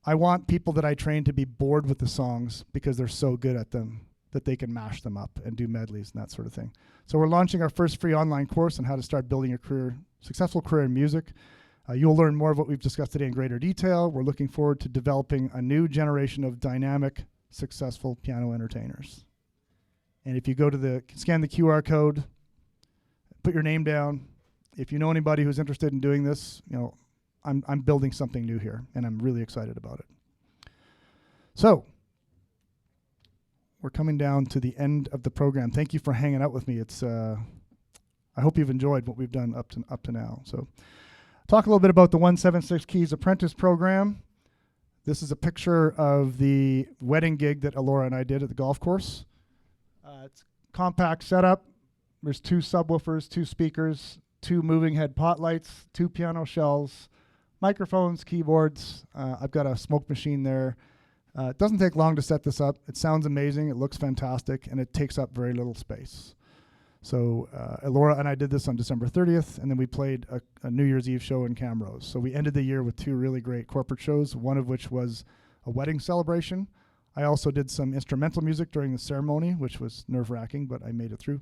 I want people that I train to be bored with the songs because they're so good at them that they can mash them up and do medleys and that sort of thing. So we're launching our first free online course on how to start building a successful career in music. You'll learn more of what we've discussed today in greater detail. We're looking forward to developing a new generation of dynamic, successful piano entertainers. And if you go to scan the QR code, put your name down. If you know anybody who's interested in doing this, I'm building something new here, and I'm really excited about it. So, we're coming down to the end of the program. Thank you for hanging out with me. I hope you've enjoyed what we've done up to now. So, talk a little bit about the 176 Keys Apprentice Program. This is a picture of the wedding gig that Alora and I did at the golf course. It's compact setup. There's 2 subwoofers, 2 speakers, 2 moving head pot lights, 2 piano shells, microphones, keyboards. I've got a smoke machine there. It doesn't take long to set this up. It sounds amazing. It looks fantastic, and it takes up very little space. So Elora and I did this on December 30th, and then we played a New Year's Eve show in Camrose. So we ended the year with 2 really great corporate shows, one of which was a wedding celebration. I also did some instrumental music during the ceremony, which was nerve-wracking, but I made it through.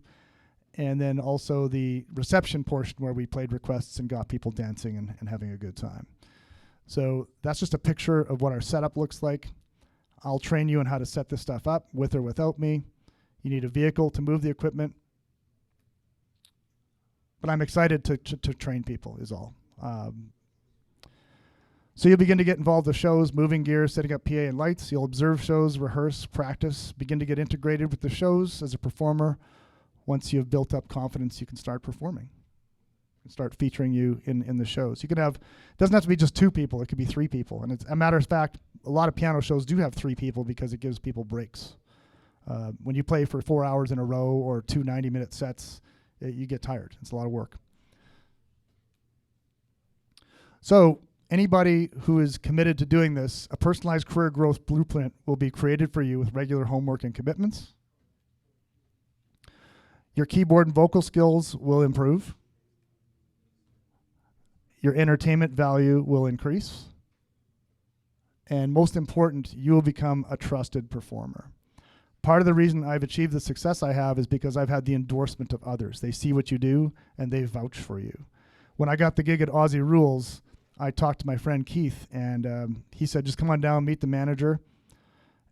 And then also the reception portion where we played requests and got people dancing and having a good time. So that's just a picture of what our setup looks like. I'll train you on how to set this stuff up with or without me. You need a vehicle to move the equipment. But I'm excited to train people is all. So you'll begin to get involved with shows, moving gear, setting up PA and lights. You'll observe shows, rehearse, practice, begin to get integrated with the shows as a performer. Once you've built up confidence, you can start performing and start featuring you in the shows. You can have, it doesn't have to be just 2 people, it could be 3 people. And it's a matter of fact, a lot of piano shows do have 3 people because it gives people breaks. When you play for 4 hours in a row or 2 90-minute sets, you get tired. It's a lot of work. So anybody who is committed to doing this, a personalized career growth blueprint will be created for you with regular homework and commitments. Your keyboard and vocal skills will improve. Your entertainment value will increase. And most important, you will become a trusted performer. Part of the reason I've achieved the success I have is because I've had the endorsement of others. They see what you do and they vouch for you. When I got the gig at Aussie Rules, I talked to my friend Keith, and he said, just come on down, meet the manager.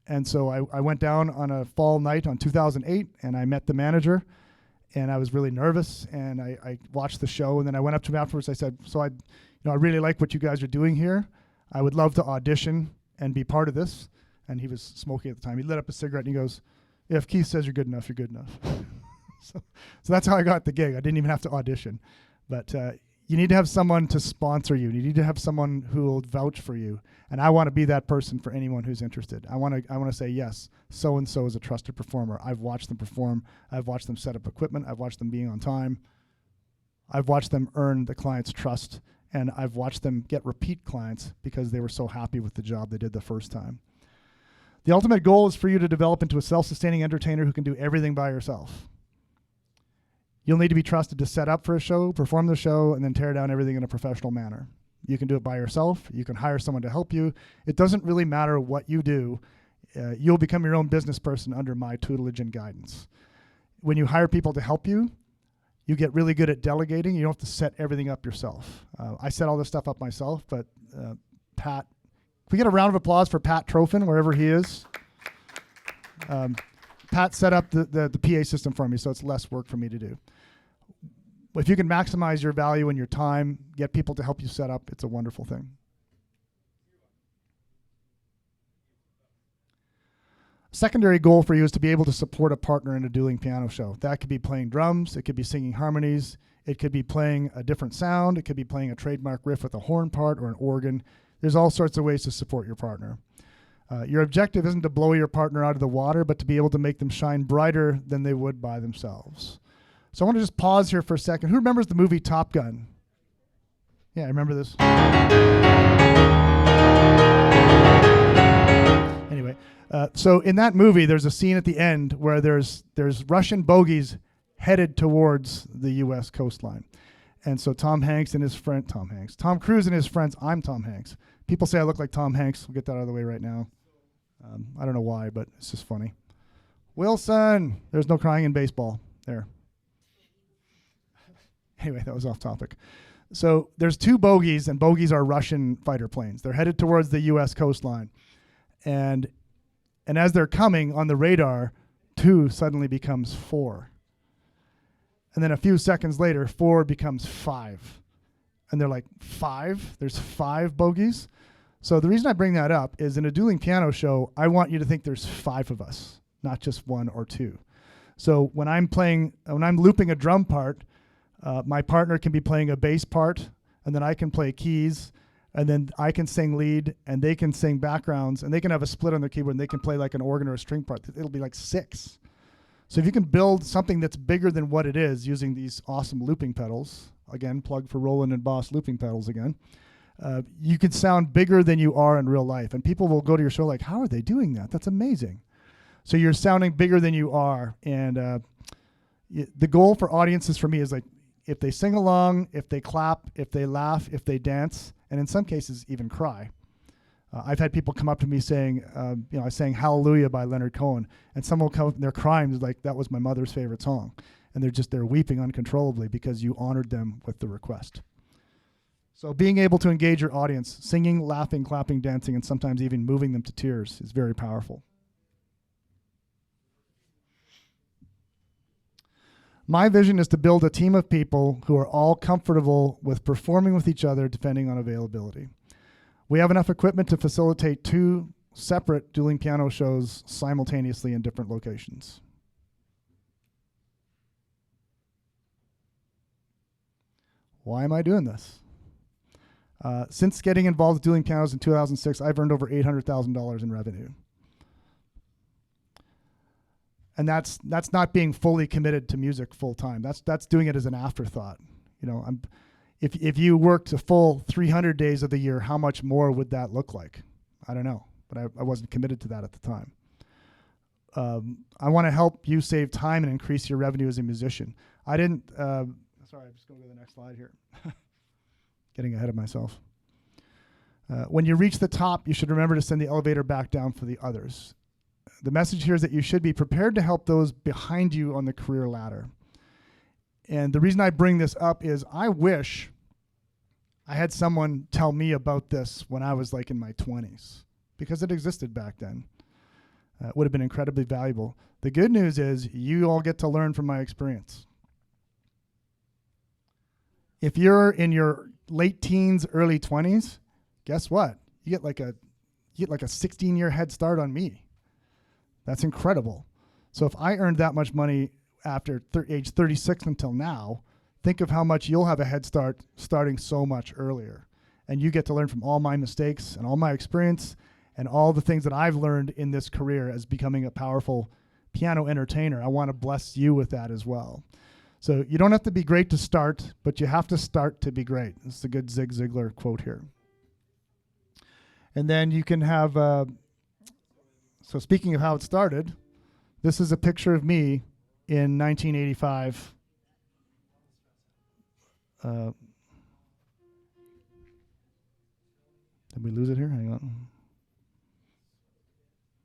And so I went down on a fall night on 2008, and I met the manager. And I was really nervous, and I watched the show, and then I went up to him afterwards. I said, so I really like what you guys are doing here. I would love to audition and be part of this. And he was smoking at the time. He lit up a cigarette, and he goes, if Keith says you're good enough, you're good enough. so that's how I got the gig. I didn't even have to audition. But you need to have someone to sponsor you. You need to have someone who will vouch for you. And I want to be that person for anyone who's interested. I want to say, yes, so-and-so is a trusted performer. I've watched them perform. I've watched them set up equipment. I've watched them being on time. I've watched them earn the client's trust. And I've watched them get repeat clients because they were so happy with the job they did the first time. The ultimate goal is for you to develop into a self-sustaining entertainer who can do everything by yourself. You'll need to be trusted to set up for a show, perform the show, and then tear down everything in a professional manner. You can do it by yourself. You can hire someone to help you. It doesn't really matter what you do. You'll become your own business person under my tutelage and guidance. When you hire people to help you, you get really good at delegating. You don't have to set everything up yourself. I set all this stuff up myself, but Pat, can we get a round of applause for Pat Trofin, wherever he is? Pat set up the PA system for me, so it's less work for me to do. If you can maximize your value and your time, get people to help you set up, it's a wonderful thing. Secondary goal for you is to be able to support a partner in a dueling piano show. That could be playing drums, it could be singing harmonies, it could be playing a different sound, it could be playing a trademark riff with a horn part or an organ. There's all sorts of ways to support your partner. Your objective isn't to blow your partner out of the water, but to be able to make them shine brighter than they would by themselves. So I want to just pause here for a second. Who remembers the movie Top Gun? Yeah, I remember this. Anyway, so in that movie, there's a scene at the end where there's Russian bogies headed towards the U.S. coastline. And so Tom Cruise and his friends, I'm Tom Hanks, People say I look like Tom Hanks. We'll get that out of the way right now. I don't know why, but it's just funny. Wilson, there's no crying in baseball. There. Anyway, that was off topic. So there's 2 bogies, and bogies are Russian fighter planes. They're headed towards the U.S. coastline. And as they're coming on the radar, 2 suddenly becomes 4. And then a few seconds later, 4 becomes 5. And they're like, 5? There's 5 bogies? So the reason I bring that up is in a dueling piano show, I want you to think there's 5 of us, not just 1 or 2. So when I'm looping a drum part, my partner can be playing a bass part, and then I can play keys, and then I can sing lead, and they can sing backgrounds, and they can have a split on their keyboard, and they can play like an organ or a string part. It'll be like 6. So if you can build something that's bigger than what it is using these awesome looping pedals, again, plug for Roland and Boss looping pedals again, you can sound bigger than you are in real life. And people will go to your show like, how are they doing that? That's amazing. So you're sounding bigger than you are. And the goal for audiences for me is like, if they sing along, if they clap, if they laugh, if they dance, and in some cases even cry. I've had people come up to me saying, I sang Hallelujah by Leonard Cohen, and someone will come up and they're crying, like, that was my mother's favorite song. And they're weeping uncontrollably because you honored them with the request. So being able to engage your audience, singing, laughing, clapping, dancing, and sometimes even moving them to tears is very powerful. My vision is to build a team of people who are all comfortable with performing with each other depending on availability. We have enough equipment to facilitate 2 separate dueling piano shows simultaneously in different locations. Why am I doing this? Since getting involved with dueling pianos in 2006, I've earned over $800,000 in revenue. And that's not being fully committed to music full time. That's doing it as an afterthought. If you worked a full 300 days of the year, how much more would that look like? I don't know, but I wasn't committed to that at the time. I want to help you save time and increase your revenue as a musician. Sorry, I'm just going to go to the next slide here. Getting ahead of myself. When you reach the top, you should remember to send the elevator back down for the others. The message here is that you should be prepared to help those behind you on the career ladder. And the reason I bring this up is I wish I had someone tell me about this when I was like in my 20s, because it existed back then. It would have been incredibly valuable. The good news is you all get to learn from my experience. If you're in your late teens, early 20s, guess what? You get like a 16-year head start on me. That's incredible. So if I earned that much money after age 36 until now, think of how much you'll have a head start starting so much earlier. And you get to learn from all my mistakes and all my experience and all the things that I've learned in this career as becoming a powerful piano entertainer. I want to bless you with that as well. So you don't have to be great to start, but you have to start to be great. This is a good Zig Ziglar quote here. And then you can have, so speaking of how it started, this is a picture of me in 1985. Did we lose it here? Hang on.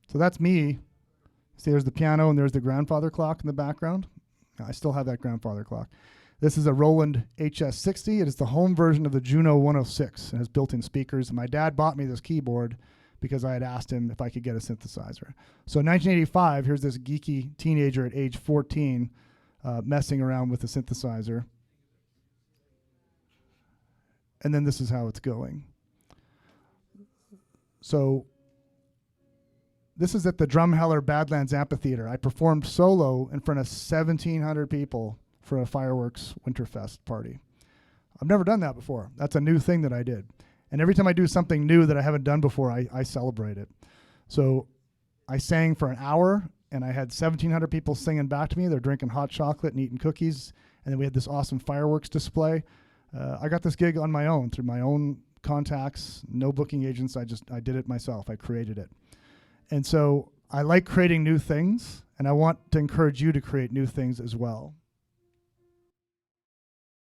So that's me. See, there's the piano and there's the grandfather clock in the background. I still have that grandfather clock. This is a Roland HS60. It is the home version of the Juno 106. It has built-in speakers. And my dad bought me this keyboard because I had asked him if I could get a synthesizer. So in 1985, here's this geeky teenager at age 14 messing around with the synthesizer. And then this is how it's going. So this is at the Drumheller Badlands Amphitheater. I performed solo in front of 1,700 people for a fireworks Winterfest party. I've never done that before. That's a new thing that I did. And every time I do something new that I haven't done before, I celebrate it. So I sang for an hour, and I had 1,700 people singing back to me. They're drinking hot chocolate and eating cookies. And then we had this awesome fireworks display. I got this gig on my own, through my own contacts, no booking agents. I did it myself. I created it. And so I like creating new things, and I want to encourage you to create new things as well.